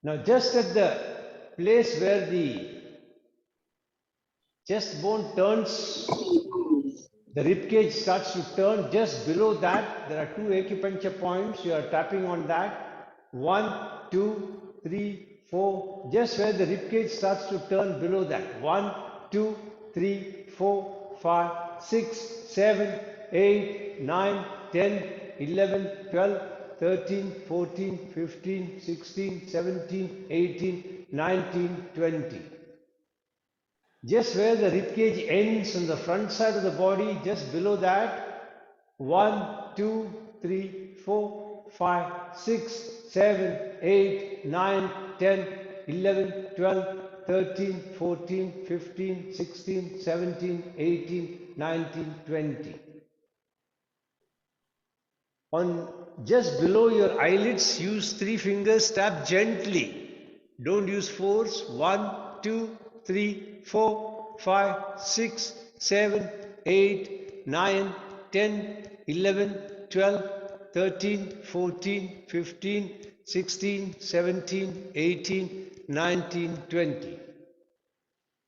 Now just at the place where the chest bone turns, the rib cage starts to turn, just below that there are two acupuncture points. You are tapping on that. 1, 2, 3, 4. Just where the rib cage starts to turn, below that. 1, 2, 3, 4, 5, 6, 7, 8, 9, 10, 11, 12, 13, 14, 15, 16, 17, 18, 19, 20. Just where the rib cage ends on the front side of the body, just below that, 1, 2, 3, 4, 5, 6, 7, 8, 9, 10, 11, 12, 13, 14, 15, 16, 17, 18, 19, 20. On just below your eyelids, use 3 fingers, tap gently. Don't use force. 1, 2, 3, 4, 5, 6, 7, 8, 9, 10, 11, 12, 13, 14, 15, 16, 17, 18, 19, 20.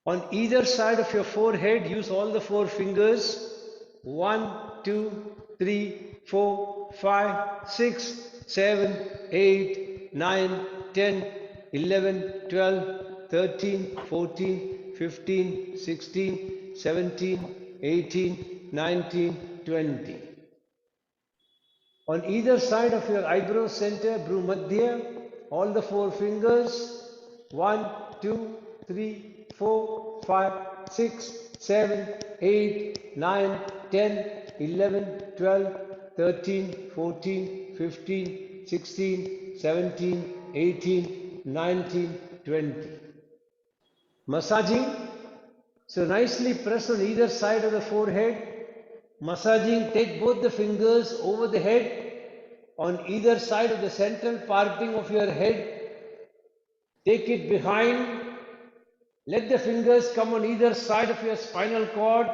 On either side of your forehead, use all the 4 fingers. 1, 2, 3, 4, 5, 6, 7, 8, 9, 10, 11, 12, 13, 14, 15, 16, 17, 18, 19, 20. On either side of your eyebrow center, Bhumadhya, all the 4 fingers. 1, 2, 3, 4, 5, 6, 7, 8, 9, 10, 11, 12, 13, 14, 15, 16, 17, 18, 19, 20. Massaging. So nicely press on either side of the forehead. Massaging, take both the fingers over the head on either side of the central parting of your head. Take it behind. Let the fingers come on either side of your spinal cord.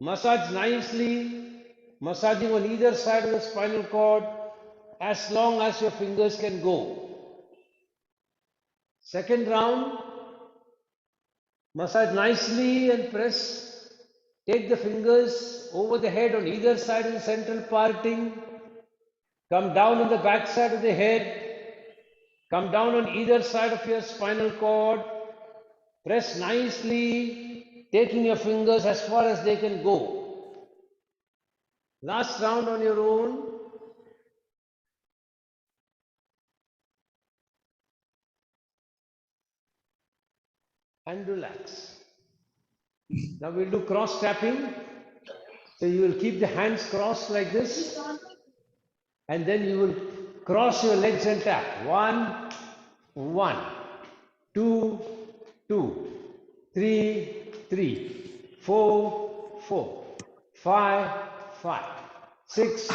Massage nicely, massaging on either side of the spinal cord as long as your fingers can go. Second round, massage nicely and press. Take the fingers over the head on either side of the central parting. Come down on the back side of the head. Come down on either side of your spinal cord. Press nicely, taking your fingers as far as they can go. Last round on your own. And relax. Now we'll do cross tapping. So you will keep the hands crossed like this. And then you will cross your legs and tap. 1, 1, 2, 2, 3, 3, 4, 4, 5, 5, 6,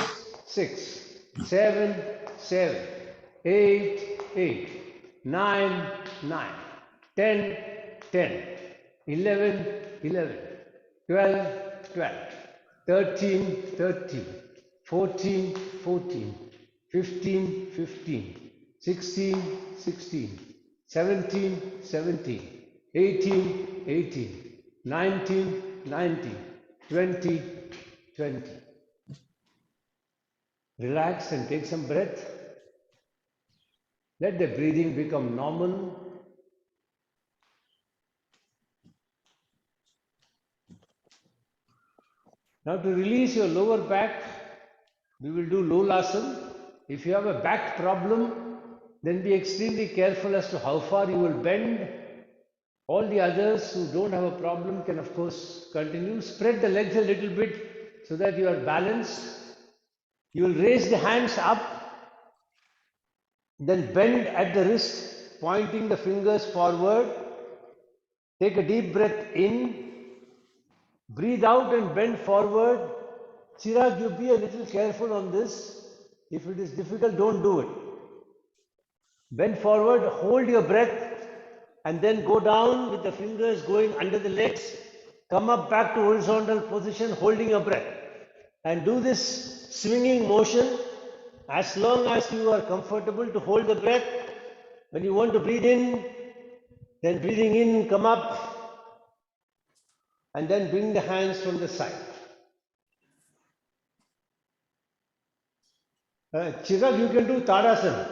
6, 7, 7, 8, 8, 9, 9, 10, 10, 11, 11, 12, 12, 13, 13, 14, 14, 15, 15, 16, 16, 17, 17, 18, 18, 19, 19, 20, 20. Relax and take some breath. Let the breathing become normal. Now to release your lower back, we will do Lolasana. If you have a back problem, then be extremely careful as to how far you will bend. All the others who don't have a problem can of course continue. Spread the legs a little bit so that you are balanced. You will raise the hands up, then bend at the wrist, pointing the fingers forward. Take a deep breath in. Breathe out and bend forward. Chirag, you be a little careful on this. If it is difficult, don't do it. Bend forward, hold your breath, and then go down with the fingers going under the legs. Come up back to horizontal position, holding your breath. And do this swinging motion as long as you are comfortable to hold the breath. When you want to breathe in, then breathing in, come up, and then bring the hands from the side. Chirag, you can do Tadasana.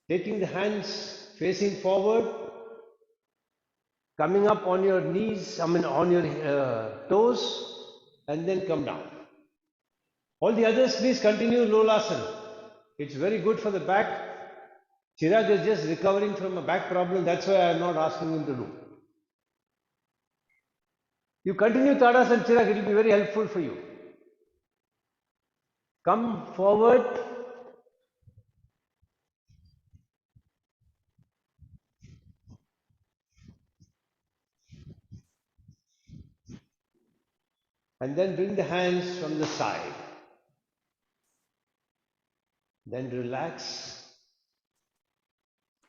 Taking the hands facing forward, coming up on your knees, on your toes, and then come down. All the others, please continue Lolasana. It's very good for the back. Chirag is just recovering from a back problem. That's why I am not asking him to do. You continue Tadasana, Chirag. It will be very helpful for you. Come forward. And then bring the hands from the side. Then relax.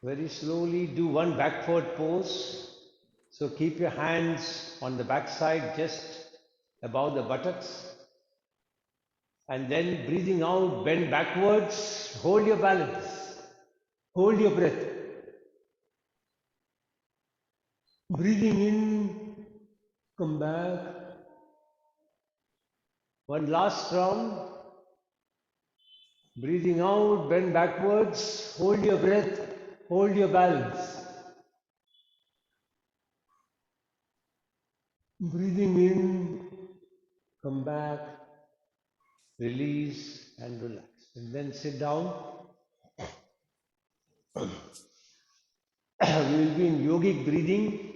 Very slowly do one backward pose. So keep your hands on the back side just above the buttocks. And then breathing out, bend backwards. Hold your balance. Hold your breath. Breathing in, come back. One last round. Breathing out, bend backwards, hold your breath, hold your balance. Breathing in, come back, release and relax. And then sit down. We will be in yogic breathing.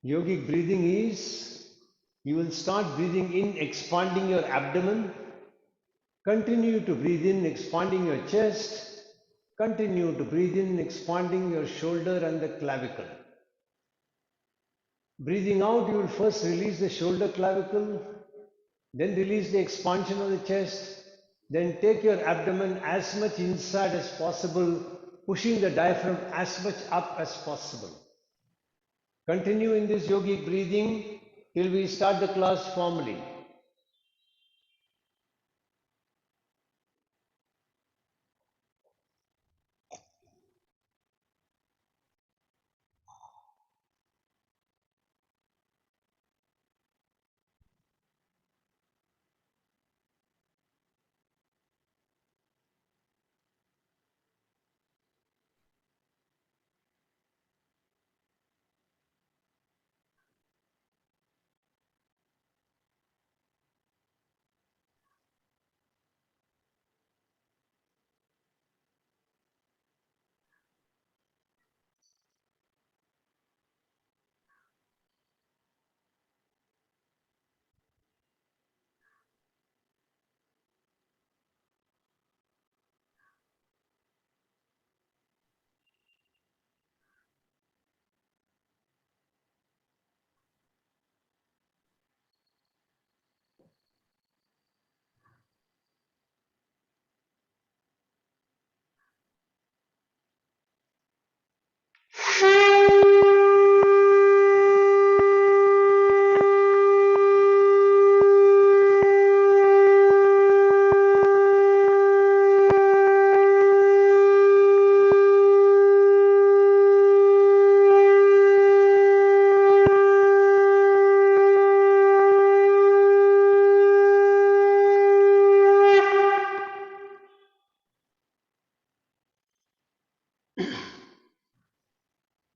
Yogic breathing is, you will start breathing in, expanding your abdomen. Continue to breathe in, expanding your chest. Continue to breathe in, expanding your shoulder and the clavicle. Breathing out, you will first release the shoulder clavicle, then release the expansion of the chest, then take your abdomen as much inside as possible, pushing the diaphragm as much up as possible. Continue in this yogic breathing till we start the class formally.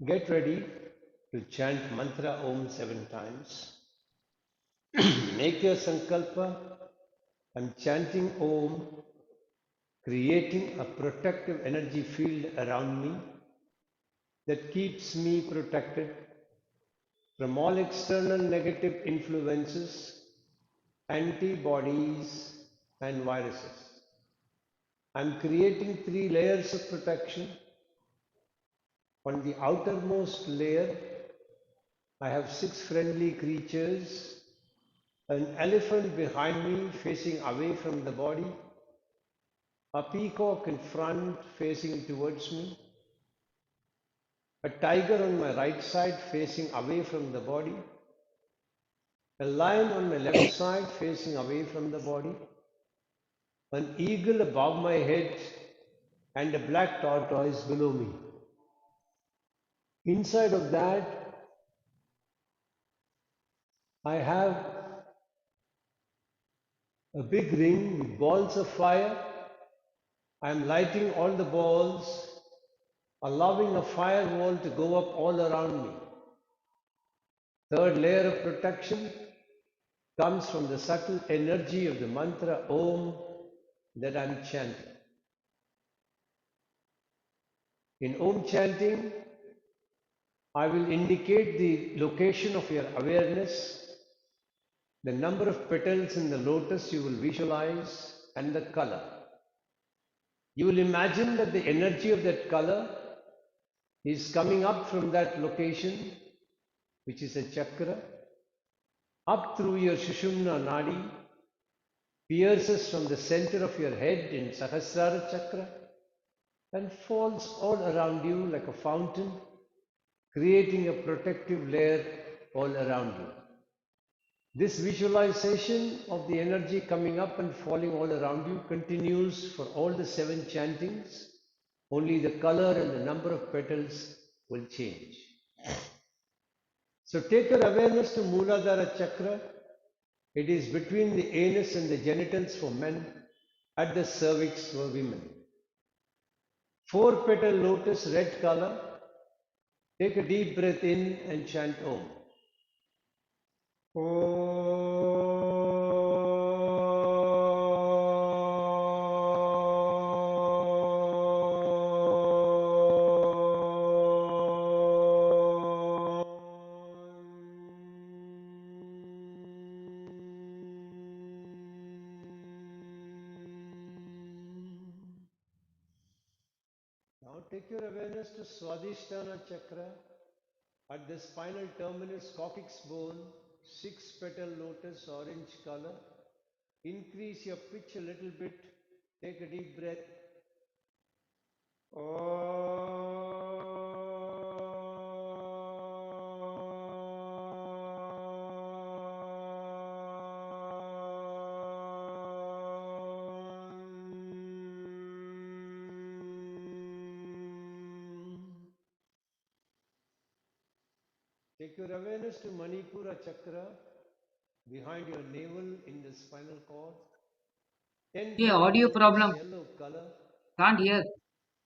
Get ready to chant mantra Om 7 times. Make your sankalpa. I'm chanting Om, creating a protective energy field around me that keeps me protected from all external negative influences, antibodies and viruses. I'm creating 3 layers of protection. On the outermost layer, I have 6 friendly creatures, an elephant behind me facing away from the body, a peacock in front facing towards me, a tiger on my right side facing away from the body, a lion on my left side facing away from the body, an eagle above my head, and a black tortoise below me. Inside of that, I have a big ring with balls of fire. I am lighting all the balls, allowing a firewall to go up all around me. Third layer of protection comes from the subtle energy of the mantra Om that I am chanting. In Om chanting, I will indicate the location of your awareness, the number of petals in the lotus you will visualize, and the color. You will imagine that the energy of that color is coming up from that location, which is a chakra, up through your Sushumna Nadi, pierces from the center of your head in Sahasrara Chakra, and falls all around you like a fountain, creating a protective layer all around you. This visualization of the energy coming up and falling all around you continues for all the 7 chantings. Only the color and the number of petals will change. So take your awareness to Mooladhara Chakra. It is between the anus and the genitals for men, at the cervix for women. 4-petal lotus, red color. Take a deep breath in and chant Om. Now take your awareness to Swadhishthana Chakra. At the spinal terminus coccyx bone, 6-petal lotus, orange color. Increase your pitch a little bit. Take a deep breath. Take your awareness to Manipura Chakra, behind your navel in the spinal cord. 10 Hey, petal audio lotus, problem. yellow color. Can't hear.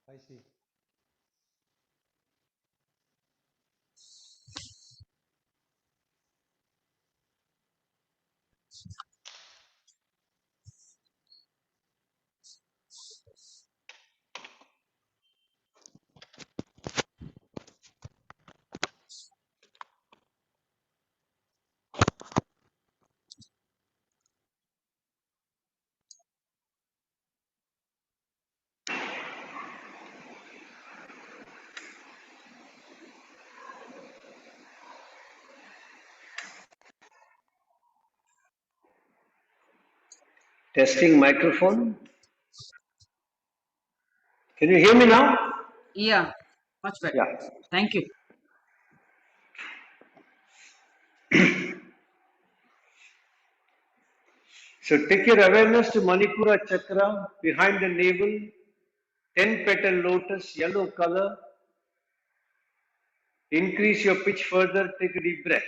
I see. Testing microphone. Can you hear me now? Yeah, much better. Yeah. Thank you. So take your awareness to Manipura Chakra, behind the navel. 10 petal lotus, yellow color. Increase your pitch further. Take a deep breath.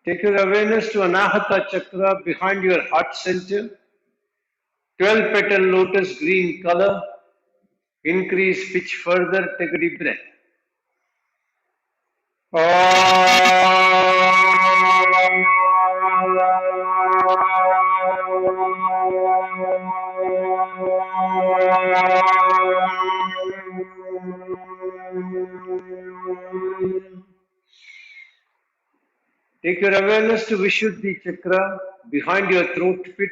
Take your awareness to Anahata Chakra, behind your heart center. 12 petal lotus, green color. Increase pitch further. Take a deep breath. Take your awareness to Vishuddhi Chakra, behind your throat pit,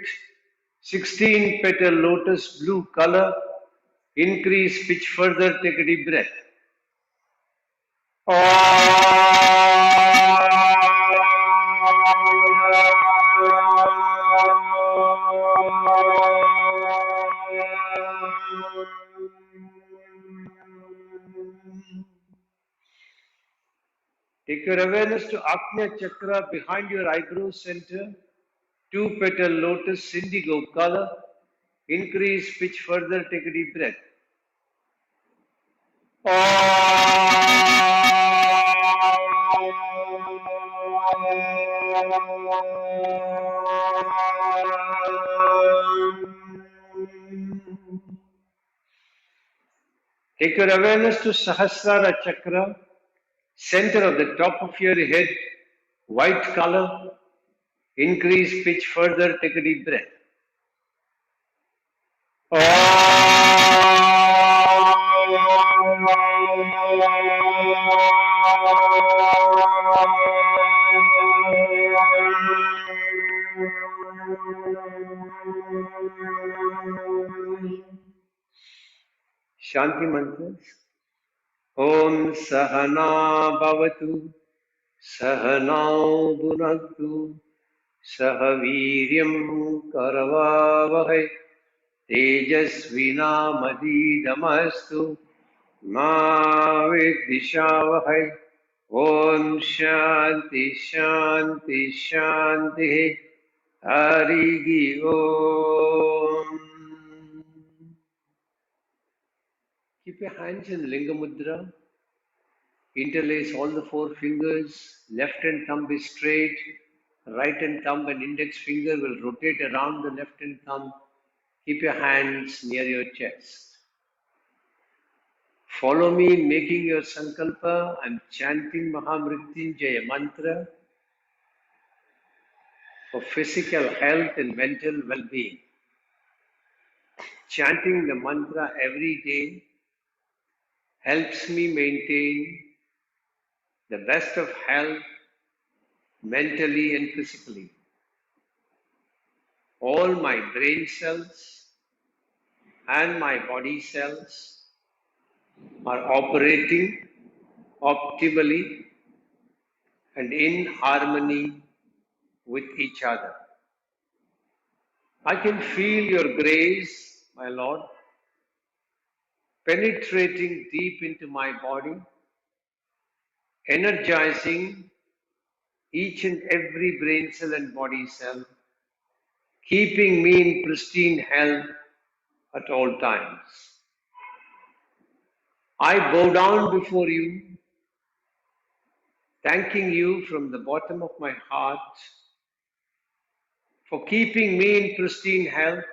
16 petal lotus blue color. Increase pitch further, take a deep breath. Take your awareness to Ajna Chakra behind your eyebrow center. 2 petal lotus indigo color. Increase pitch further, take a deep breath. Take your awareness to Sahasrara Chakra, center of the top of your head, white color. Increase pitch further, take a deep breath. Shanti mantras. Om Sahana Bhavatu Sahanau Bhunaktu Sahaviryam Karavavahai Tejasvinamadidamastu Ma Vidishavahai. Om Shanti Shanti Shanti Harigi Om. Keep your hands in Linga Mudra. Interlace all the 4 fingers. Left hand thumb is straight. Right hand thumb and index finger will rotate around the left hand thumb. Keep your hands near your chest. Follow me in making your sankalpa. I'm chanting Mahamrityunjaya mantra for physical health and mental well-being. Chanting the mantra every day helps me maintain the best of health mentally and physically. All my brain cells and my body cells are operating optimally and in harmony with each other. I can feel your grace, my Lord, penetrating deep into my body, energizing each and every brain cell and body cell, keeping me in pristine health at all times. I bow down before you, thanking you from the bottom of my heart for keeping me in pristine health,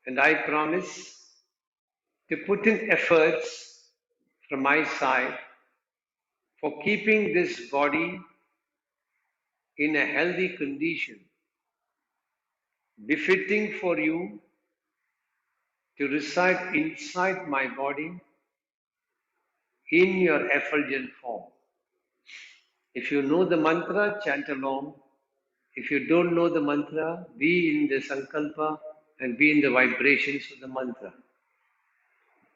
and I promise to put in efforts from my side for keeping this body in a healthy condition, befitting for you to reside inside my body in your effulgent form. If you know the mantra, chant along. If you don't know the mantra, be in the sankalpa and be in the vibrations of the mantra.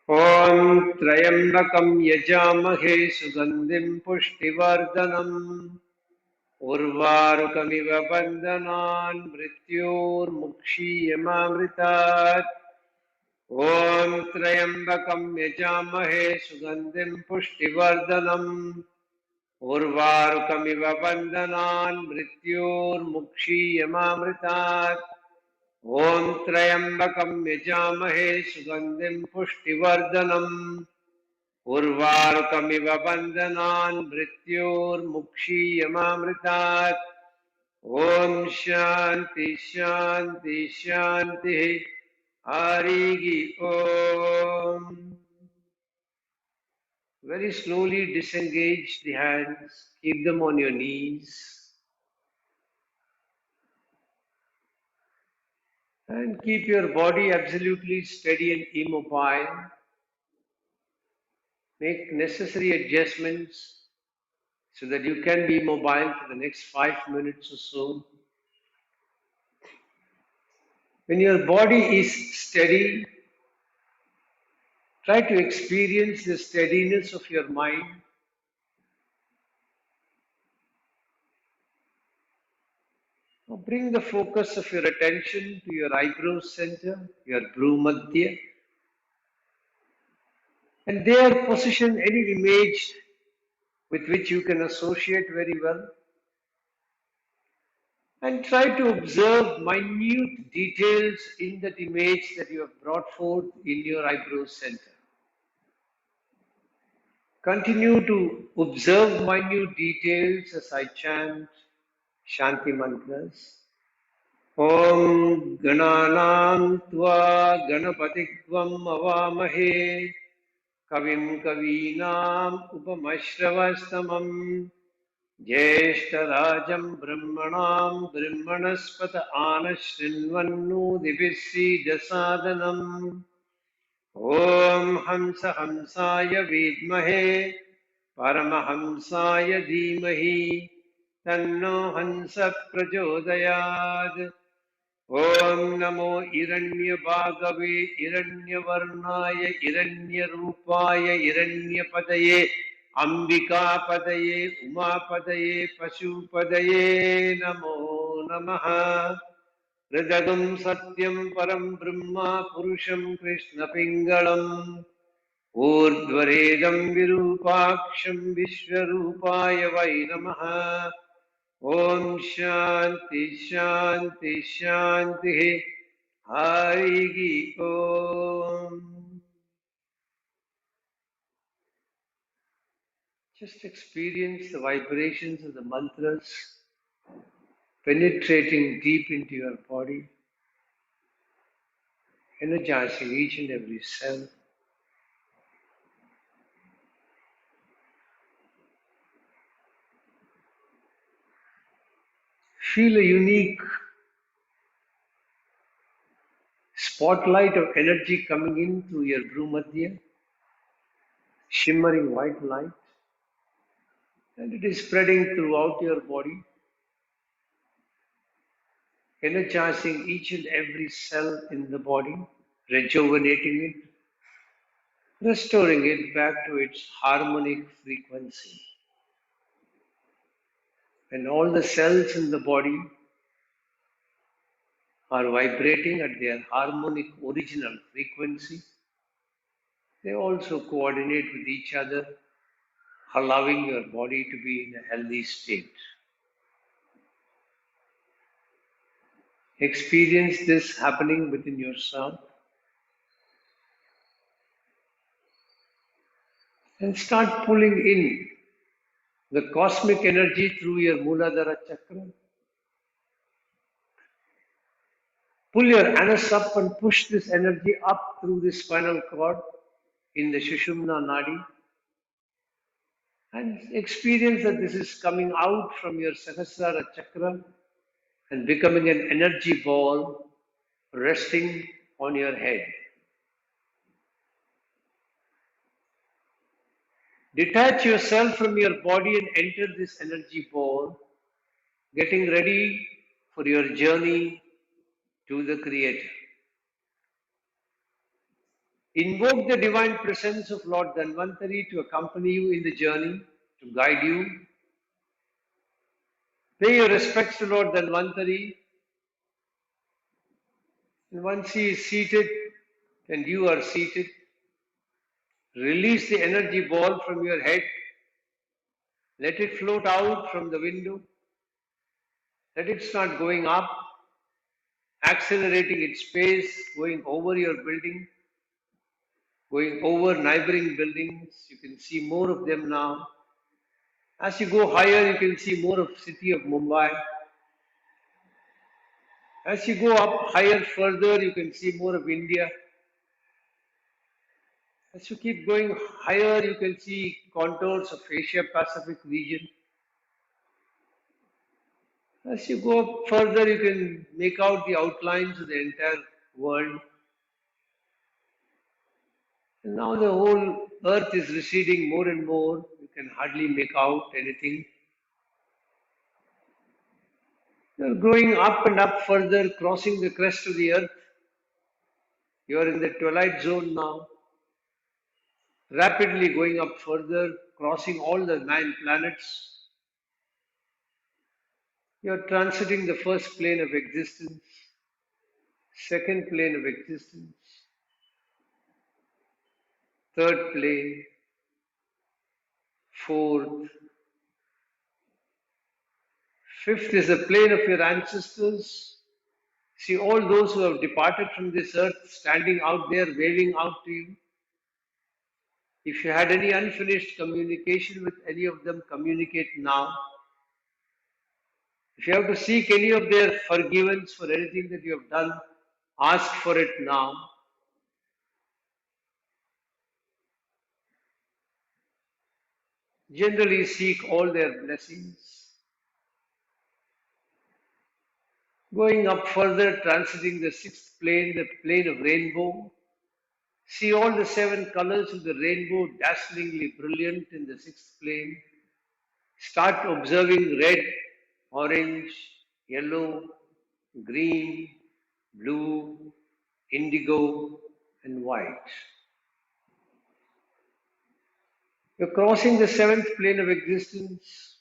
Om Trayambakam Yajamahe Sugandhim Pushtivardhanam Urvarukamiva Bandhanan Mrityur Mukshiyamamritat. Om Trayambakam Yajamahe Sugandhim Pushtivardhanam Urvarukamiva Bandhanan Mrityur Mukshiyamamritat. Om Trayambakam Yajamahe Sugandhim Pushtivardhanam Urvarukamiva Bandhanan Mrityur Mukshiyamamritat. Om Shanti Shanti Shanti Harigi Om. Very slowly disengage the hands, keep them on your knees. And keep your body absolutely steady and immobile. Make necessary adjustments so that you can be mobile for the next 5 minutes or so. When your body is steady, try to experience the steadiness of your mind. Now bring the focus of your attention to your eyebrow center, your Bhumadhya, and there position any image with which you can associate very well. And try to observe minute details in that image that you have brought forth in your eyebrow center. Continue to observe minute details as I chant Shanti mantras. Om Gananam Tva Ganapatikvam Avamahe Kavim Kavinam Upamashravastamam Jeshtarajam Brahmanam Brahmanaspata Anashrinvannu Divisi Jasadanam Om Hamsa Hamsaya Vidmahe Paramahamsaya Dhimahi Tanno Hansa Prachodayad Om Namo Iranya Bhagave Iranya Varnaya Iranya Rupaya Iranya Padaye Ambika Padaye Uma Padaye Pashu Padaye Namo Namaha Hridagam Satyam Param Brahma Purusham Krishna Pingalam Urdhvaredam Virupaksham Vishwarupaya Vai Namaha Om Shanti Shanti Shanti Hari Om. Just experience the vibrations of the mantras penetrating deep into your body, energizing each and every cell. Feel a unique spotlight of energy coming in through your Bhumadhya, shimmering white light, and it is spreading throughout your body, energizing each and every cell in the body, rejuvenating it, restoring it back to its harmonic frequency. And all the cells in the body are vibrating at their harmonic original frequency. They also coordinate with each other, allowing your body to be in a healthy state. Experience this happening within yourself and start pulling in the cosmic energy through your Muladhara Chakra. Pull your anus up and push this energy up through the spinal cord in the Shushumna Nadi. And experience that this is coming out from your Sahasrara Chakra and becoming an energy ball resting on your head. Detach yourself from your body and enter this energy ball, getting ready for your journey to the Creator. Invoke the divine presence of Lord Dhanvantari to accompany you in the journey, to guide you. Pay your respects to Lord Dhanvantari. And once he is seated and you are seated, release the energy ball from your head. Let it float out from the window. Let it start going up, accelerating its pace, going over your building, going over neighboring buildings. You can see more of them now. As you go higher, you can see more of city of Mumbai. As you go up higher further, you can see more of India. As you keep going higher, you can see contours of Asia Pacific region. As you go up further, you can make out the outlines of the entire world. And now the whole earth is receding more and more. You can hardly make out anything. You're going up and up further, crossing the crest of the earth. You are in the twilight zone now, rapidly going up further, crossing all the 9 planets. You are transiting the first plane of existence, second plane of existence, third plane, fourth, fifth is the plane of your ancestors. See all those who have departed from this earth standing out there waving out to you. If you had any unfinished communication with any of them, communicate now. If you have to seek any of their forgiveness for anything that you have done, ask for it now. Generally seek all their blessings. Going up further, transiting the sixth plane, the plane of rainbow. See all the 7 colors of the rainbow dazzlingly brilliant in the sixth plane. Start observing red, orange, yellow, green, blue, indigo, and white. You're crossing the 7th plane of existence,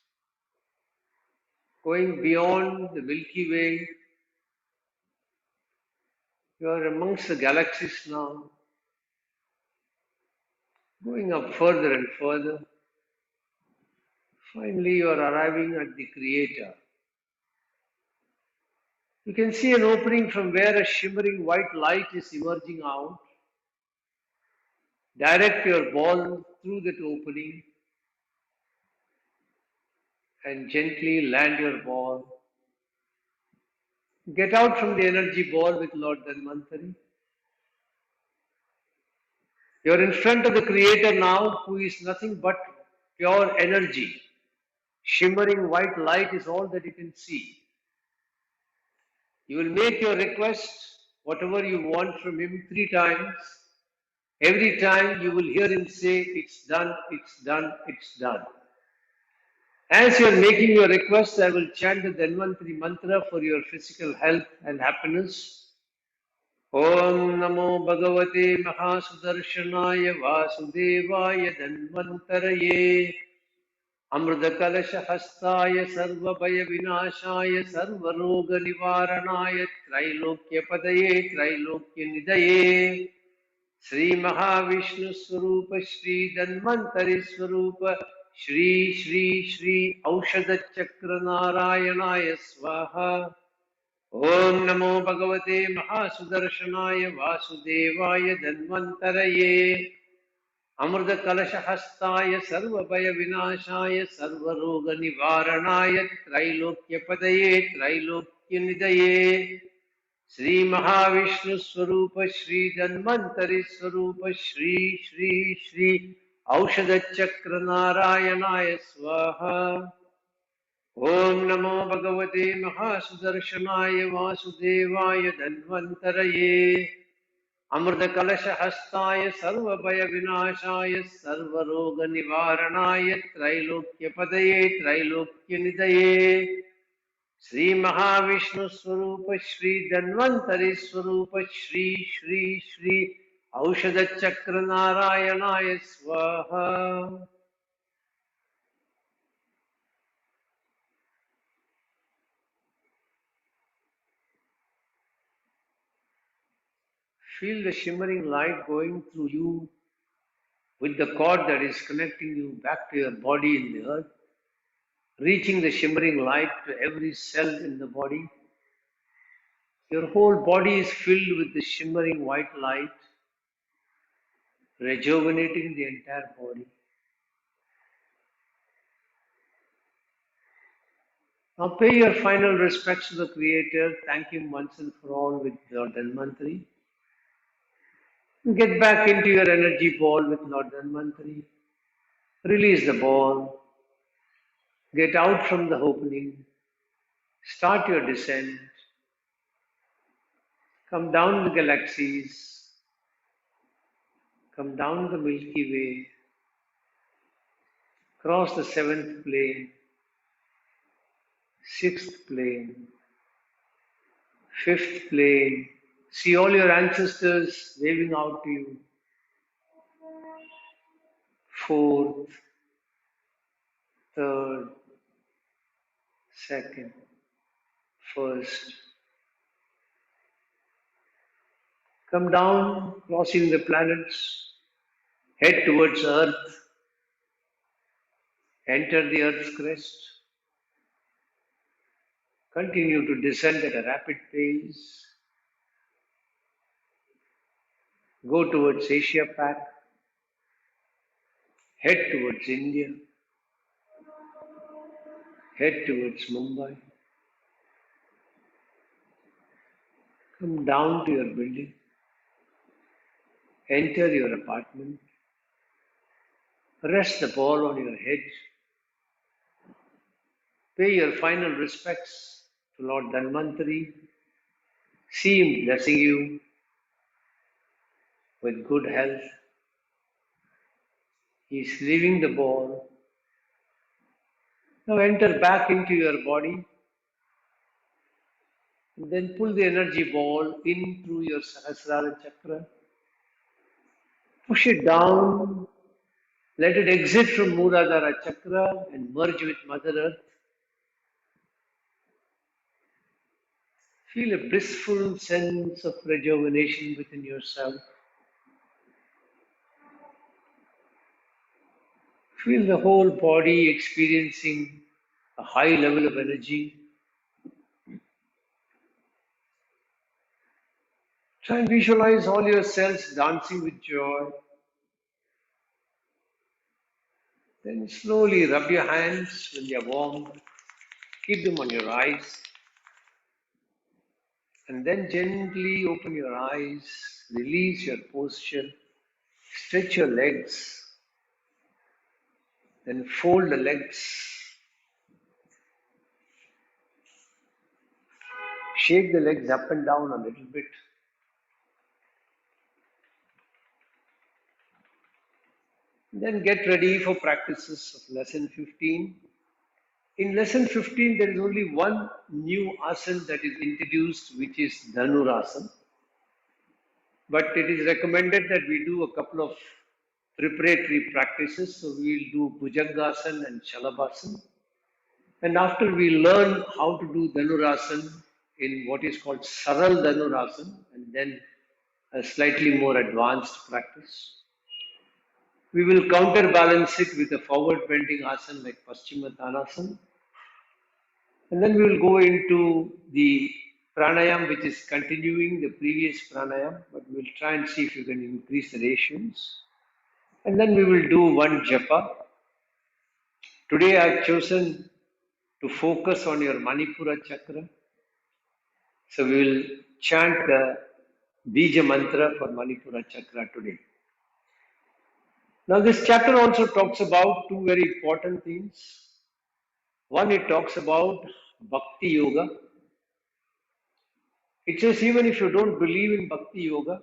going beyond the Milky Way. You are amongst the galaxies now, going up further and further. Finally, you are arriving at the Creator. You can see an opening from where a shimmering white light is emerging out. Direct your ball through that opening and gently land your ball. Get out from the energy ball with Lord Dhanvantari. You're in front of the Creator now, who is nothing but pure energy. Shimmering white light is all that you can see. You will make your request, whatever you want from Him, 3 times. Every time you will hear Him say, "It's done, it's done, it's done." As you are making your request, I will chant the Dhanvantari mantra for your physical health and happiness. Om Namo Bhagavate Mahasudarshanaya Vasudevaya Dhanvantaraye Amrita Kalasha Hastaya Sarvabhaya Vinashaya Sarvaroga Nivaranaya Trailokya Padaye Trailokya Nidaye Sri Mahavishnu Swarupa Shri Dhanvantari Swarupa Shri Shri Shri Aushadha Chakra Narayanaya Swaha Om Namo Bhagavate Mahasudarshanaya Vasudevaya Dhanvantaraye Amrita Kalasha Hastaya Sarvabhaya Vinashaya Sarvaroga Nivaranaya Trailokya Padaye Trailokya Nidaye Sri Mahavishnu Swarupa Shri Dhanvantari Swarupa Shri Shri Shri Aushadha Chakra Narayanaya Swaha Om Namo Bhagavate Mahasudarshanaya Vasudevaya Dhanvantaraye Amrita Kalasha Hastaya Sarvabhaya Vinashaya Sarvaroga Nivaranaya Trailokya Padaye Trailokya Nidaye Sri Mahavishnu Swarupa Shri Dhanvantari Swarupa Shri Shri Shri Aushadha Chakra Narayanaya Swaha Feel the shimmering light going through you with the cord that is connecting you back to your body in the earth, reaching the shimmering light to every cell in the body. Your whole body is filled with the shimmering white light, rejuvenating the entire body. Now pay your final respects to the Creator. Thank Him once and for all with Lord Dhanvantari. Get back into your energy ball with Lord Dhanvantari. Release the ball. Get out from the opening. Start your descent. Come down the galaxies. Come down the Milky Way. Cross the 7th plane, 6th plane, 5th plane, See all your ancestors waving out to you. Fourth, third, second, first. Come down, crossing the planets, head towards Earth, enter the Earth's crest, continue to descend at a rapid pace, go towards Asia Pac, head towards India, head towards Mumbai, come down to your building, enter your apartment, rest the ball on your head, pay your final respects to Lord Dhanvantari, see him blessing you with good health. He is leaving the ball. Now enter back into your body and then pull the energy ball in through your Sahasrara Chakra. Push it down. Let it exit from Muladhara Chakra and merge with Mother Earth. Feel a blissful sense of rejuvenation within yourself. Feel the whole body experiencing a high level of energy. Try and visualize all your cells dancing with joy. Then slowly rub your hands when they are warm. Keep them on your eyes. And then gently open your eyes. Release your posture. Stretch your legs. Then fold the legs. Shake the legs up and down a little bit. Then get ready for practices of lesson 15. In lesson 15, there is only one new asana that is introduced, which is Dhanurasana. But it is recommended that we do a couple of preparatory practices. So we will do Bhujangasana and Shalabhasana. And after we learn how to do Dhanurasana in what is called Saran Dhanurasana, and then a slightly more advanced practice, we will counterbalance it with a forward bending asana like Paschimottanasana. And then we will go into the pranayam, which is continuing the previous pranayam, but we'll try and see if you can increase the ratios. And then we will do one japa. Today I've chosen to focus on your Manipura Chakra. So we will chant the Bija mantra for Manipura Chakra today. Now this chapter also talks about two very important things. One, it talks about Bhakti Yoga. It says even if you don't believe in Bhakti Yoga,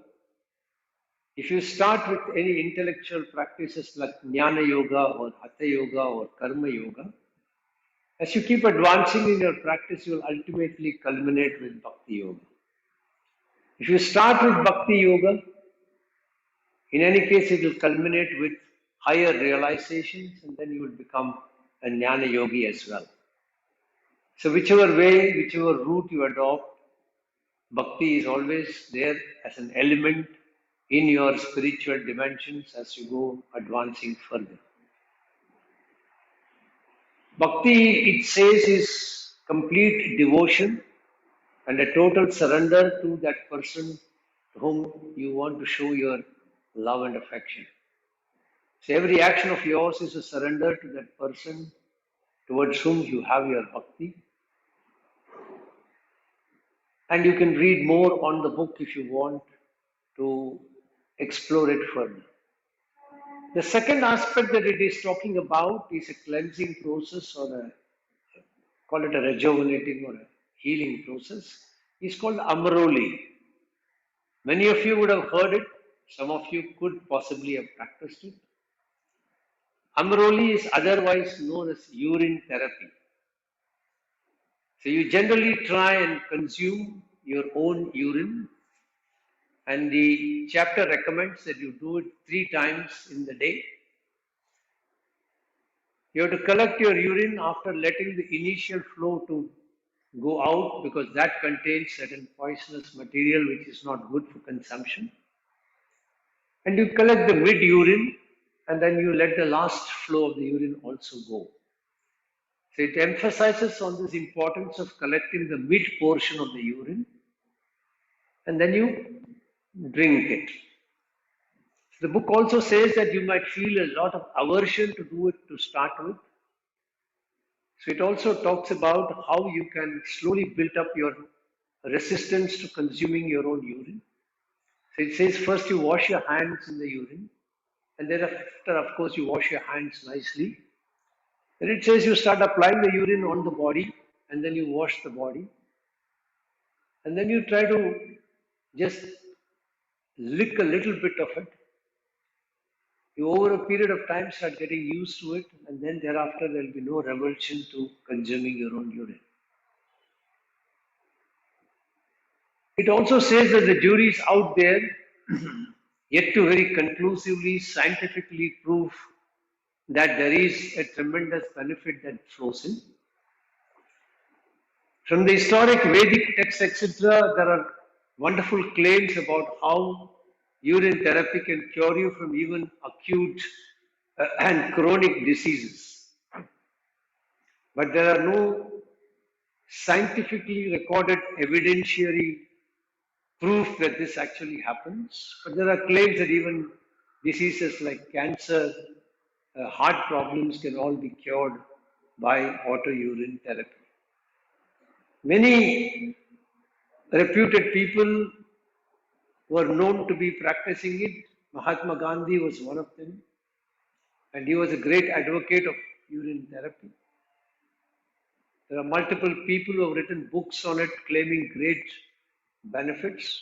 if you start with any intellectual practices like Jnana Yoga or Hatha Yoga or Karma Yoga, as you keep advancing in your practice, you will ultimately culminate with Bhakti Yoga. If you start with Bhakti Yoga, in any case, it will culminate with higher realizations and then you will become a Jnana Yogi as well. So whichever way, whichever route you adopt, Bhakti is always there as an element in your spiritual dimensions as you go advancing further. Bhakti, it says, is complete devotion and a total surrender to that person to whom you want to show your love and affection. So every action of yours is a surrender to that person towards whom you have your bhakti. And you can read more on the book if you want to explore it further. The second aspect that it is talking about is a cleansing process or call it a rejuvenating or a healing process. It's called Amaroli. Many of you would have heard it. Some of you could possibly have practiced it. Amaroli is otherwise known as urine therapy. So you generally try and consume your own urine And the chapter recommends that you do it 3 times in the day. You have to collect your urine after letting the initial flow to go out, because that contains certain poisonous material which is not good for consumption. And you collect the mid urine, and then you let the last flow of the urine also go. So it emphasizes on this importance of collecting the mid portion of the urine, and then you drink it. The book also says that you might feel a lot of aversion to do it to start with. So it also talks about how you can slowly build up your resistance to consuming your own urine. So it says first you wash your hands in the urine, and thereafter, of course, you wash your hands nicely. Then it says you start applying the urine on the body, and then you wash the body. And then you try to just lick a little bit of it. You, over a period of time, start getting used to it, and then thereafter there will be no revulsion to consuming your own urine. It also says that the jury is out there yet to very conclusively, scientifically prove that there is a tremendous benefit that flows in. From the historic Vedic texts, etc., there are wonderful claims about how urine therapy can cure you from even acute and chronic diseases. But there are no scientifically recorded evidentiary proof that this actually happens. But there are claims that even diseases like cancer, heart problems can all be cured by auto urine therapy. Many reputed people were known to be practicing it. Mahatma Gandhi was one of them, and he was a great advocate of urine therapy. There are multiple people who have written books on it claiming great benefits.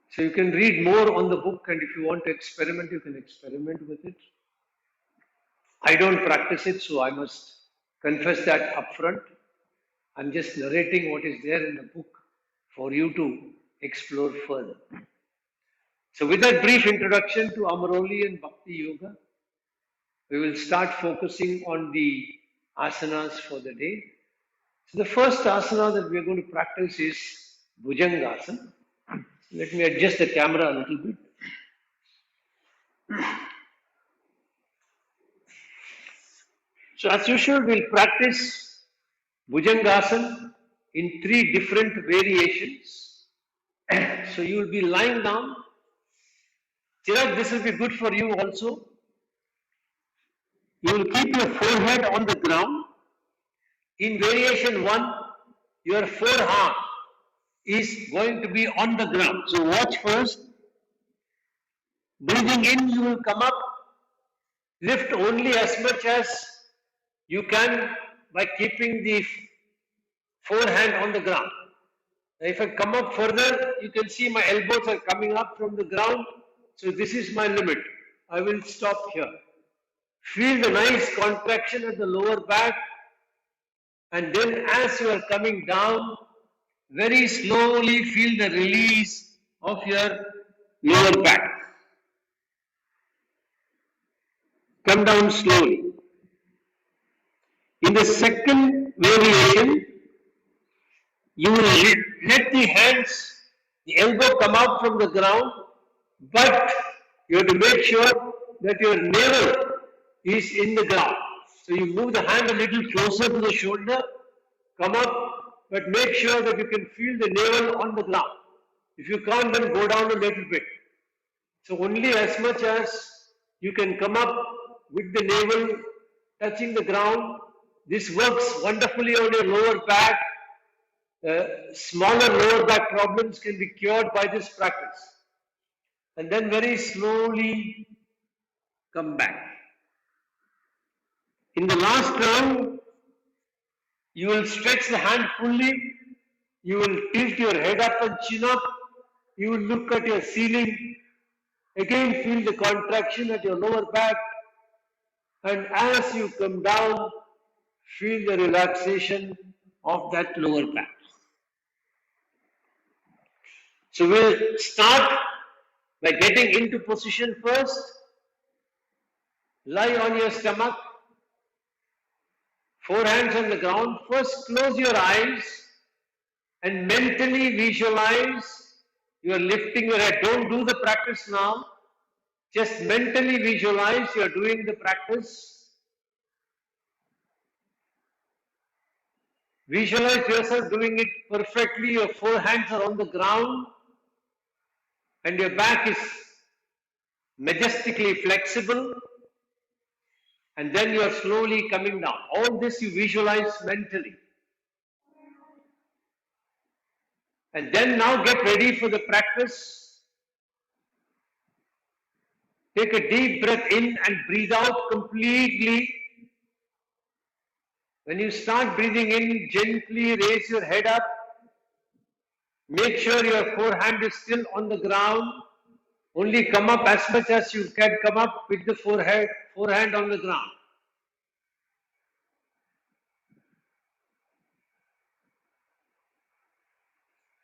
So you can read more on the book, and if you want to experiment, you can experiment with it. I don't practice it, so I must confess that upfront. I'm just narrating what is there in the book for you to explore further. So with that brief introduction to Amaroli and Bhakti Yoga, we will start focusing on the asanas for the day. So the first asana that we are going to practice is Bhujangasana. Let me adjust the camera a little bit. So as usual, we'll practice Bhujangasana in 3 different variations. So you will be lying down. Chirag, this will be good for you also. You will keep your forehead on the ground. In variation 1, your forearm is going to be on the ground. So watch first. Breathing in, you will come up. Lift only as much as you can by keeping the forehand on the ground. If I come up further, you can see my elbows are coming up from the ground. So this is my limit. I will stop here. Feel the nice contraction at the lower back. And then as you are coming down, very slowly feel the release of your lower back. Come down slowly. In the second variation, you will let the hands, the elbow come out from the ground, but you have to make sure that your navel is in the ground. So you move the hand a little closer to the shoulder, come up, but make sure that you can feel the navel on the ground. If you can't, then go down a little bit. So only as much as you can come up with the navel touching the ground. This works wonderfully on your lower back. Smaller lower back problems can be cured by this practice. And then very slowly come back. In the last round, you will stretch the hand fully. You will tilt your head up and chin up. You will look at your ceiling. Again, feel the contraction at your lower back. And as you come down, feel the relaxation of that lower back. So we'll start by getting into position first. Lie on your stomach, four hands on the ground. First close your eyes and mentally visualize you are lifting your head. Don't do the practice now. Just mentally visualize you are doing the practice. Visualize yourself doing it perfectly. Your four hands are on the ground and your back is majestically flexible. And then you are slowly coming down. All this you visualize mentally. And then now get ready for the practice. Take a deep breath in and breathe out completely. When you start breathing in, gently raise your head up. Make sure your forehand is still on the ground. Only come up as much as you can come up with the forehand on the ground.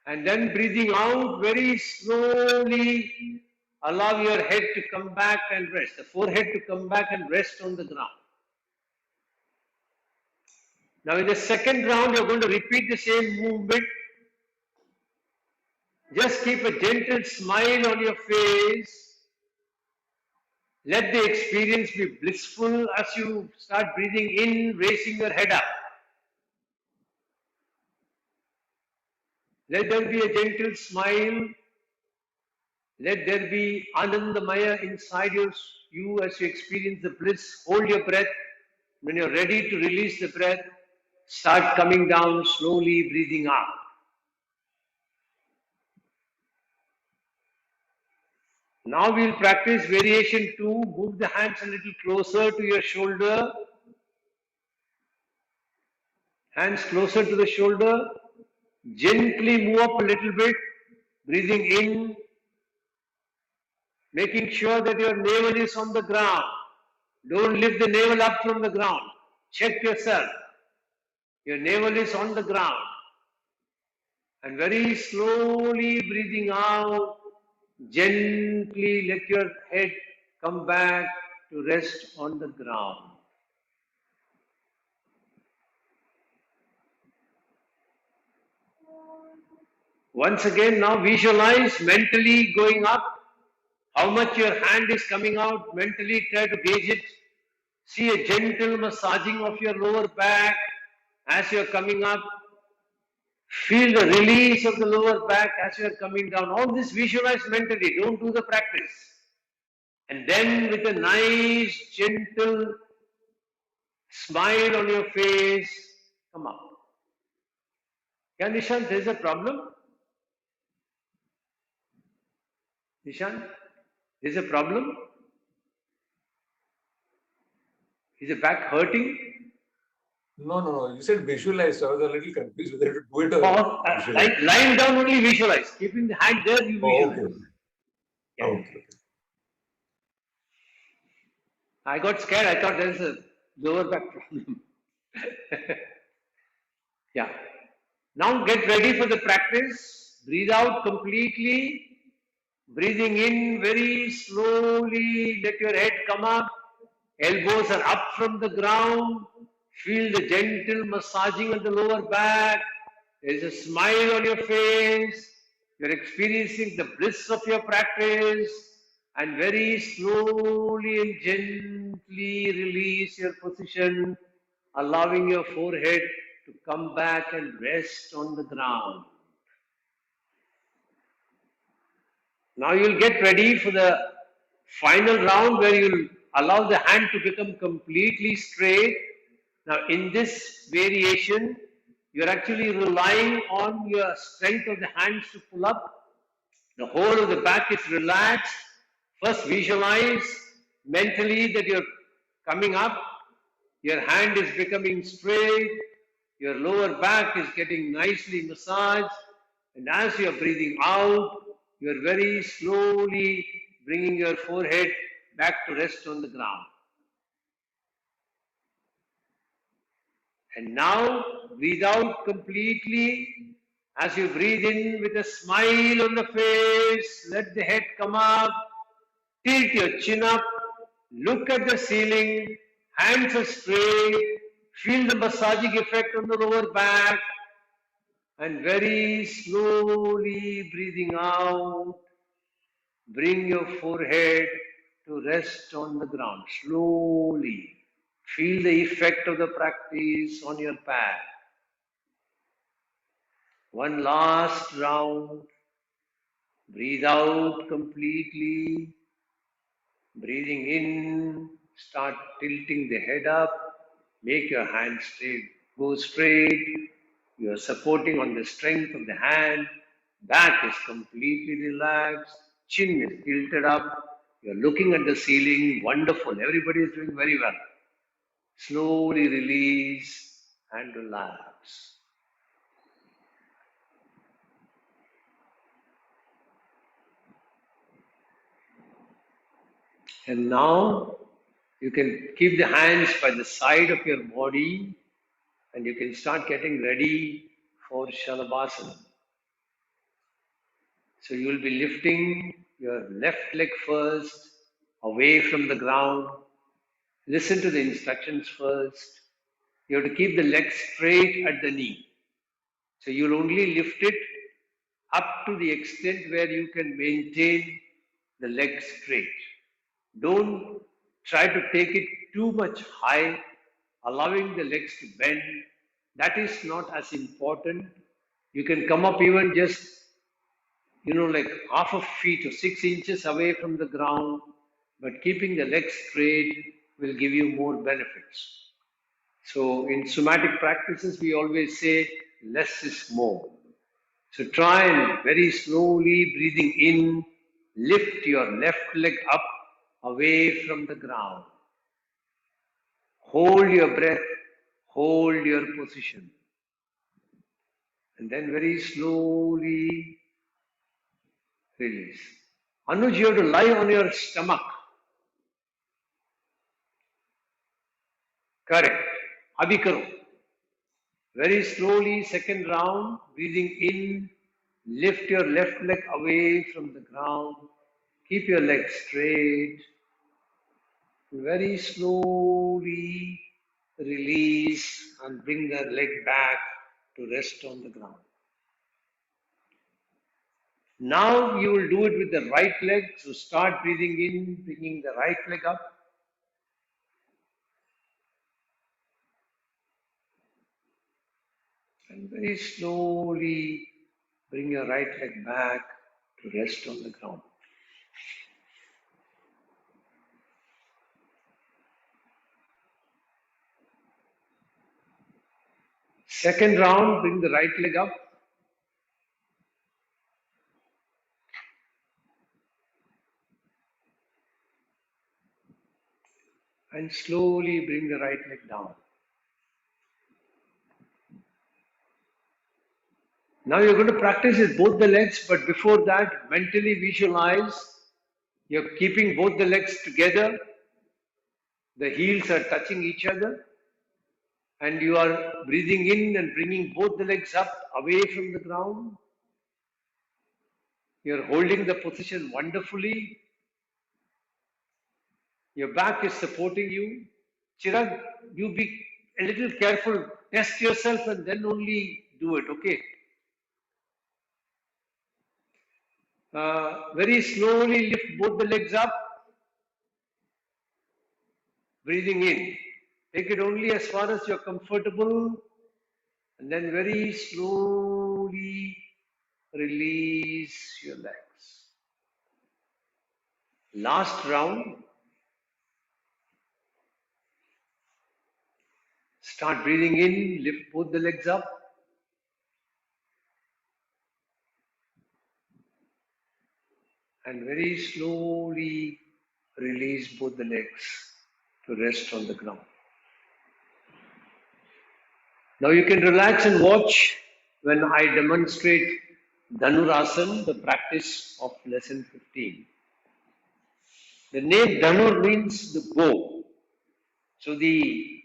And then breathing out very slowly, allow your head to come back and rest, the forehead to come back and rest on the ground. Now in the second round, you're going to repeat the same movement. Just keep a gentle smile on your face. Let the experience be blissful as you start breathing in, raising your head up. Let there be a gentle smile. Let there be Anandamaya inside you as you experience the bliss. Hold your breath. When you're ready to release the breath, start coming down slowly, breathing out. Now we'll practice variation 2. Move the hands a little closer to your shoulder. Hands closer to the shoulder. Gently move up a little bit. Breathing in. Making sure that your navel is on the ground. Don't lift the navel up from the ground. Check yourself. Your navel is on the ground. And very slowly breathing out, gently let your head come back to rest on the ground. Once again, now visualize mentally going up. How much your hand is coming out, mentally try to gauge it. See a gentle massaging of your lower back as you are coming up. Feel the release of the lower back as you are coming down. All this visualize mentally. Don't do the practice. And then with a nice, gentle smile on your face, come up. Yeah, Nishant, there is a problem? Nishant, there is a problem? Is the back hurting? No. You said visualize, so I was a little confused whether to do it or lying down only visualize. Keeping the hand there, you visualize. Okay. Yeah. Okay. I got scared. I thought there is a lower back problem. Yeah. Now get ready for the practice. Breathe out completely. Breathing in very slowly. Let your head come up. Elbows are up from the ground. Feel the gentle massaging of the lower back. There is a smile on your face. You're experiencing the bliss of your practice. And very slowly and gently release your position, allowing your forehead to come back and rest on the ground. Now you'll get ready for the final round where you'll allow the hand to become completely straight. Now in this variation, you're actually relying on your strength of the hands to pull up. The whole of the back is relaxed. First visualize mentally that you're coming up. Your hand is becoming straight. Your lower back is getting nicely massaged. And as you're breathing out, you're very slowly bringing your forehead back to rest on the ground. And now breathe out completely. As you breathe in with a smile on the face, let the head come up, tilt your chin up, look at the ceiling, hands are straight, feel the massaging effect on the lower back, and very slowly breathing out, bring your forehead to rest on the ground. Slowly feel the effect of the practice on your back. One last round. Breathe out completely. Breathing in, start tilting the head up. Make your hand straight. Go straight. You are supporting on the strength of the hand. Back is completely relaxed. Chin is tilted up. You are looking at the ceiling. Wonderful. Everybody is doing very well. Slowly release and relax. And now you can keep the hands by the side of your body and you can start getting ready for Shalabhasana. So you will be lifting your left leg first away from the ground. Listen to the instructions first. You have to keep the leg straight at the knee. So you'll only lift it up to the extent where you can maintain the leg straight. Don't try to take it too much high, allowing the legs to bend. That is not as important. You can come up even just, like half a feet or 6 inches away from the ground, but keeping the legs straight will give you more benefits. So in somatic practices, we always say less is more. So try and very slowly breathing in, lift your left leg up away from the ground. Hold your breath, hold your position. And then very slowly release. Anuj, you have to lie on your stomach. Correct. Abhikaro. Very slowly, second round, breathing in, lift your left leg away from the ground. Keep your leg straight. Very slowly release and bring the leg back to rest on the ground. Now you will do it with the right leg. So start breathing in, bringing the right leg up. And very slowly bring your right leg back to rest on the ground. Second round, bring the right leg up. And slowly bring the right leg down. Now you're going to practice with both the legs, but before that, mentally visualize you're keeping both the legs together. The heels are touching each other. And you are breathing in and bringing both the legs up away from the ground. You're holding the position wonderfully. Your back is supporting you. Chirag, you be a little careful. Test yourself and then only do it, okay? Very slowly lift both the legs up. Breathing in. Take it only as far as you're comfortable. And then very slowly release your legs. Last round. Start breathing in, lift both the legs up. And very slowly release both the legs to rest on the ground. Now you can relax and watch when I demonstrate Dhanurasana, the practice of lesson 15. The name Dhanur means the bow. So the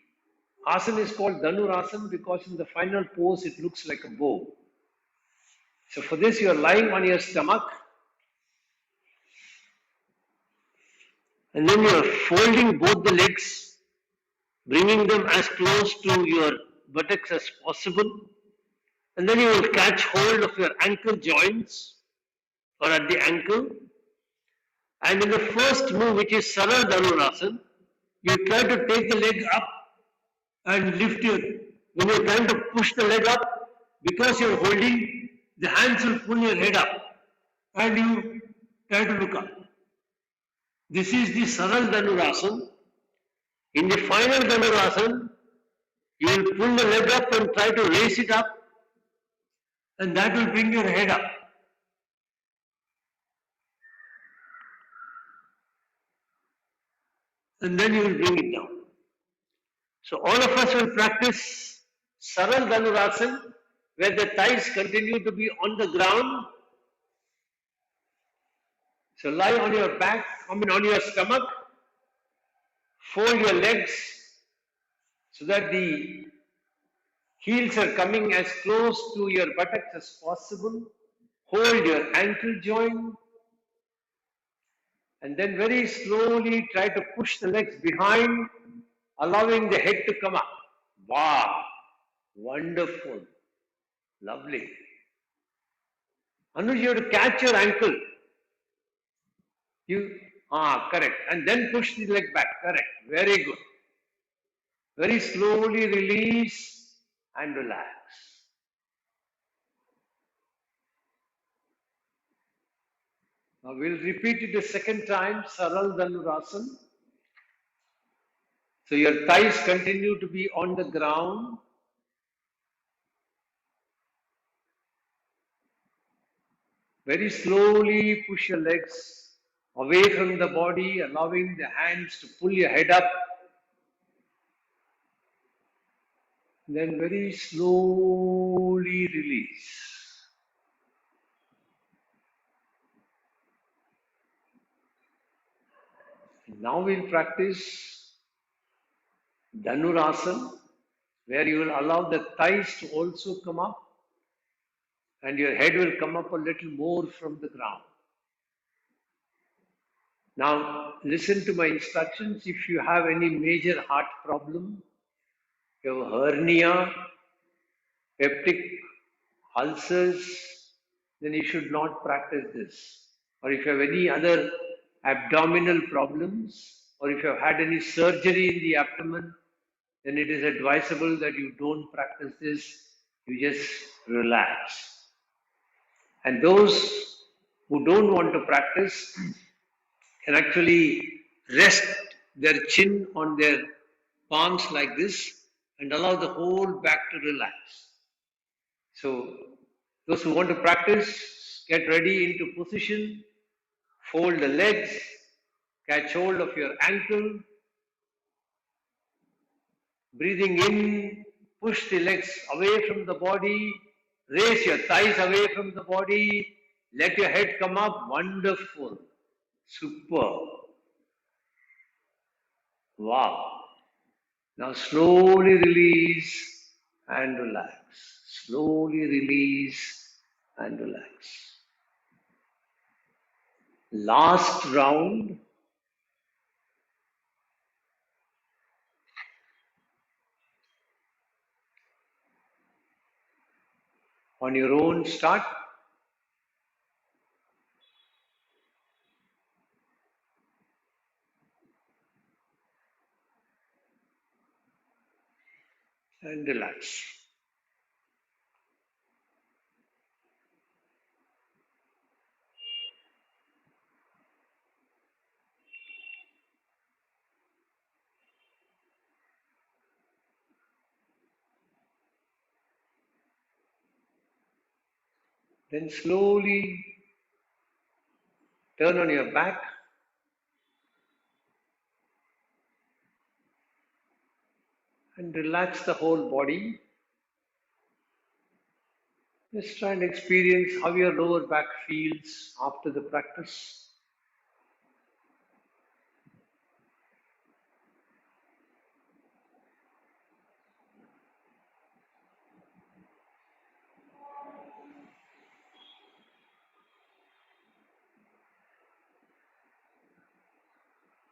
asana is called Dhanurasana because in the final pose it looks like a bow. So for this, you are lying on your stomach, and then you are folding both the legs, bringing them as close to your buttocks as possible, and then you will catch hold of your ankle joints or at the ankle. And in the first move, which is Saran Dhanurasana, you try to take the leg up and lift your, when you're trying to push the leg up, because you're holding, the hands will pull your head up and you try to look up. This is the Saran Dhanurasana. In the final Dhanurasana, you will pull the leg up and try to raise it up, and that will bring your head up. And then you will bring it down. So all of us will practice Saran Dhanurasana, where the thighs continue to be on the ground. So lie on your back, on your stomach, fold your legs so that the heels are coming as close to your buttocks as possible. Hold your ankle joint, and then very slowly try to push the legs behind, allowing the head to come up. Wow, wonderful, lovely. Anuj, you have to catch your ankle. Correct. And then push the leg back. Correct. Very good. Very slowly release and relax. Now we'll repeat it a second time, Saran Dhanurasana. So your thighs continue to be on the ground. Very slowly push your legs away from the body, allowing the hands to pull your head up. Then very slowly release. Now we'll practice Dhanurasana, where you will allow the thighs to also come up and your head will come up a little more from the ground. Now listen to my instructions. If you have any major heart problem, you have hernia, peptic ulcers, then you should not practice this. Or if you have any other abdominal problems, or if you have had any surgery in the abdomen, then it is advisable that you don't practice this. You just relax. And those who don't want to practice can actually rest their chin on their palms like this and allow the whole back to relax. So those who want to practice, get ready into position, fold the legs, catch hold of your ankle, breathing in, push the legs away from the body, raise your thighs away from the body, let your head come up. Wonderful, super. Wow. Now slowly release and relax. Slowly release and relax. Last round. On your own, start. And relax. Then slowly turn on your back. And relax the whole body. Just try and experience how your lower back feels after the practice.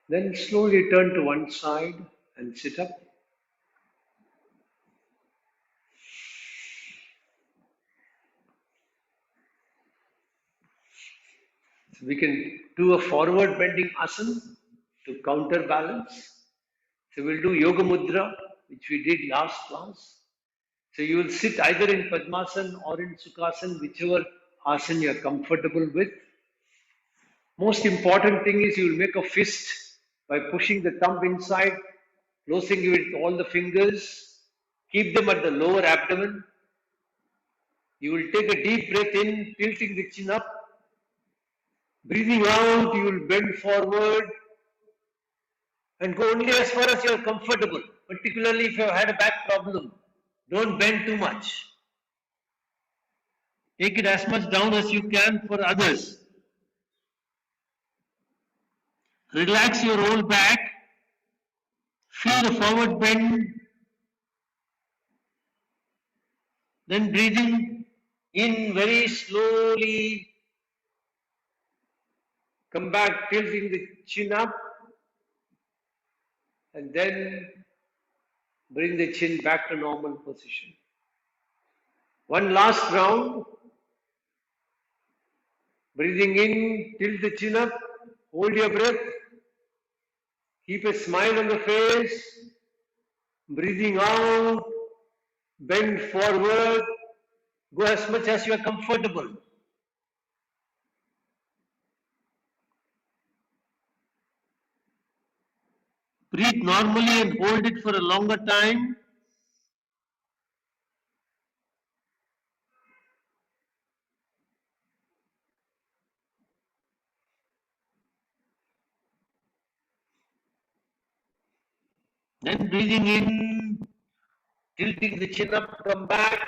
Then slowly turn to one side and sit up. So we can do a forward bending asana to counterbalance. So we'll do Yoga Mudra, which we did last class. So you will sit either in Padmasana or in Sukhasana, whichever asana you are comfortable with. Most important thing is you will make a fist by pushing the thumb inside, closing it with all the fingers. Keep them at the lower abdomen. You will take a deep breath in, tilting the chin up. Breathing out, you will bend forward and go only as far as you are comfortable. Particularly if you have had a back problem, don't bend too much. Take it as much down as you can for others. Relax your whole back. Feel the forward bend. Then breathing in very slowly. Come back, tilting the chin up. And then bring the chin back to normal position. One last round. Breathing in, tilt the chin up, hold your breath. Keep a smile on the face. Breathing out, bend forward. Go as much as you are comfortable. Breathe normally and hold it for a longer time. Then breathing in, tilting the chin up, come back.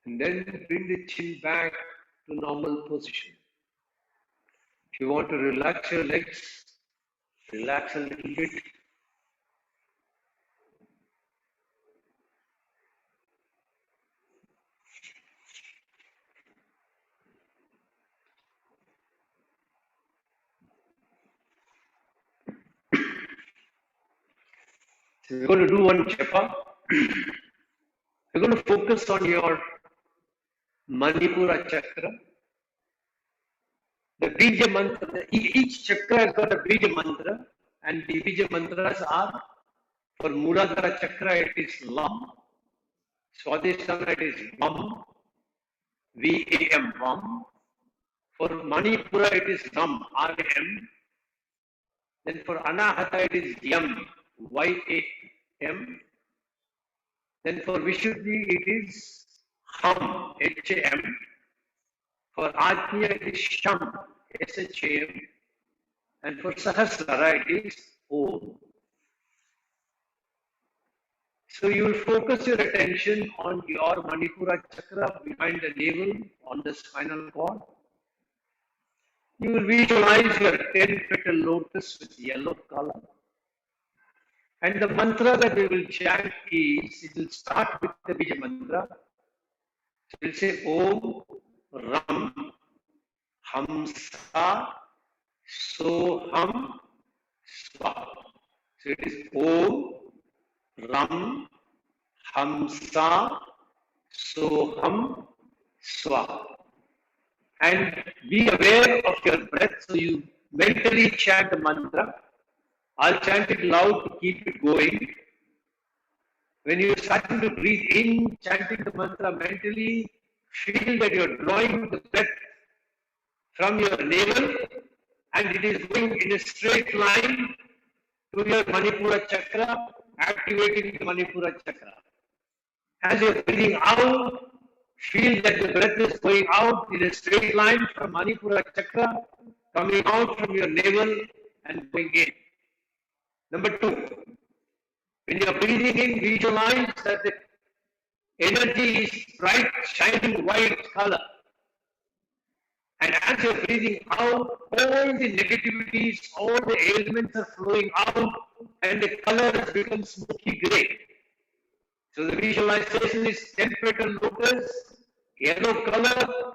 And then bring the chin back to normal position. If you want to relax your legs, relax a little bit. So we're going to do one japa. We're going to focus on your Manipura Chakra. The Bija Mantra, each chakra has got a Bija Mantra, and the Bija Mantras are, for Muladhara Chakra it is Lam, Swadhishthana it is Vam, V-A-M, Vam. For Manipura it is Ram, R-A-M. Then for Anahata it is Yam, Y-A-M. Then for Vishuddhi it is Ham, H-A-M. For Ajna it is Sham, S-H-A-M. And for Sahasrara it is Om. So you will focus your attention on your Manipura Chakra behind the navel, on the spinal cord. You will visualize your 10-petal lotus with yellow color. And the mantra that we will chant is, it will start with the Bija mantra. So we'll say Om Ram Hamsa Soham Swa. So it is Om Ram Hamsa Soham Swa. And be aware of your breath. So you mentally chant the mantra. I'll chant it loud to keep it going. When you're starting to breathe in, chanting the mantra mentally, feel that you're drawing the breath from your navel and it is going in a straight line to your Manipura Chakra, activating the Manipura Chakra. As you're breathing out, feel that the breath is going out in a straight line from Manipura Chakra, coming out from your navel and going in. Number 2, when you are breathing in, visualize that the energy is bright, shining white color. And as you are breathing out, all the negativities, all the ailments are flowing out and the color has become smoky gray. So the visualization is 10-petal lotus, yellow color,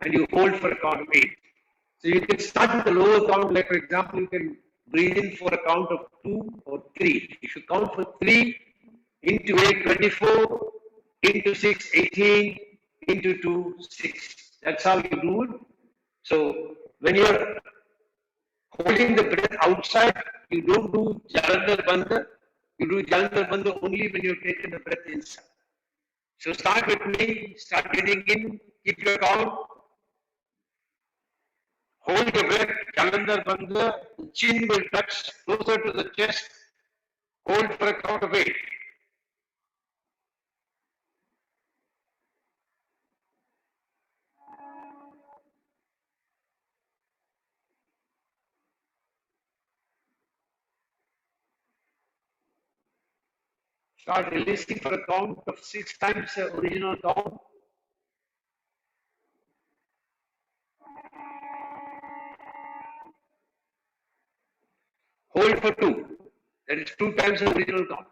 and you hold for a count of 8. So you can start with the lower count, like for example, you can breathe in for a count of 2 or 3. If you count for 3, into 8, 24, into 6, 18, into 2, 6. That's how you do it. So when you're holding the breath outside, you don't do Jalandhar Bandha. You do Jalandhar Bandha only when you're taking the breath inside. So start with me, start breathing in, keep your count. Hold your breath, Jalandhar Bandha, chin will touch closer to the chest. Hold for a count of 8. Start releasing for a count of 6 times the original count. Hold for 2. That is 2 times the original count.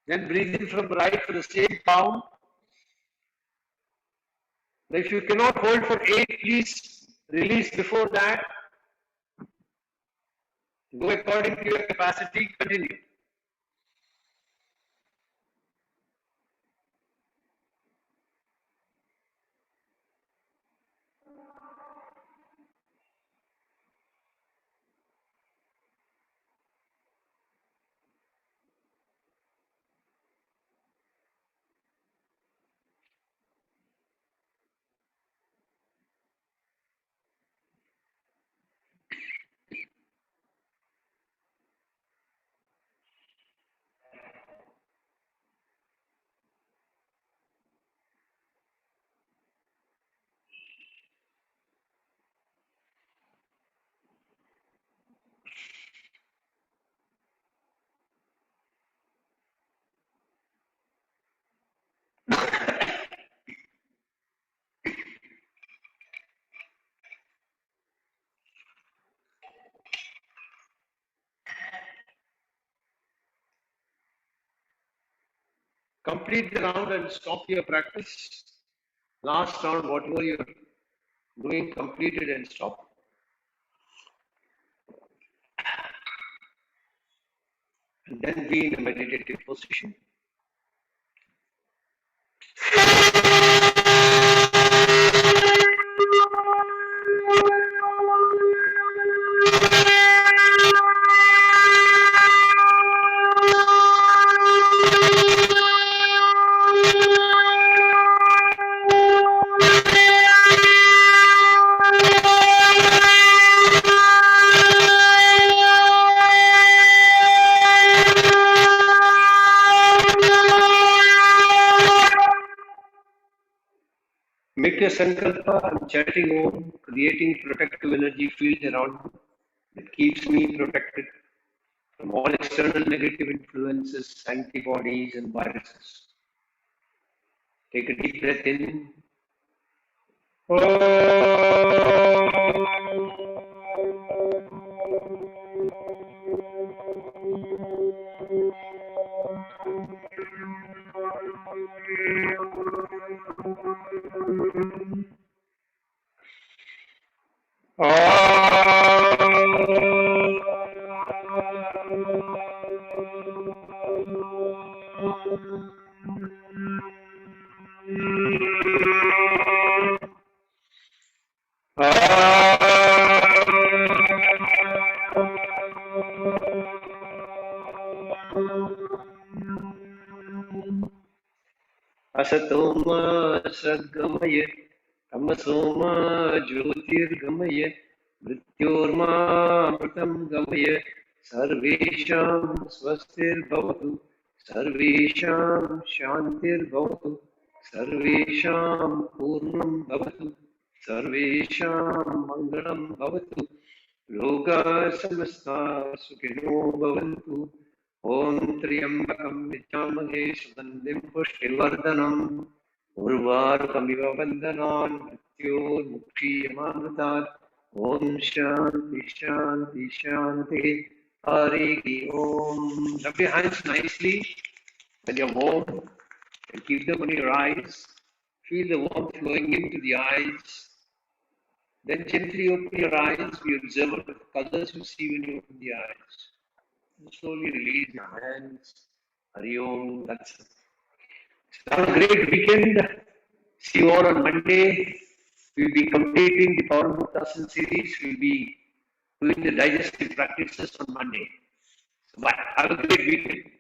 Then breathe in from right for the same count. If you cannot hold for 8, please release before that. Go according to your capacity. Continue. Complete the round and stop your practice. Last round, whatever you're doing, complete it and stop. And then be in a meditative position. Make a sankalpa, I'm chanting Om, creating protective energy field around me that keeps me protected from all external negative influences, antibodies and viruses. Take a deep breath in. Asatoma Sadgamaya Tamasoma Jyotirgamaya Mrityorma Pratam Gamaya Sarvesham Swastir Bhavatu Sarvesham Shantir Bhavatu Sarvesham Purnam Bhavatu Sarvesham Mangalam Bhavatu Loka Samasta Sukhino Bhavantu Om Triambakam Vichamahe Sudandim Pushtivardhanam Urvarukamiva Vandanan Mrityor Mukshiyamamritat Om Shanti Shanti Shanti Hari Om. Rub your hands nicely when you're home and keep them on your eyes. Feel the warmth flowing into the eyes. Then gently open your eyes. We observe what colors you see when you open the eyes. And slowly release your hands. Hari Om. That's it. Have a great weekend. See you all on Monday. We'll be completing the Power Asana series. We'll be doing the digestive practices on Monday. Bye. Have a great weekend.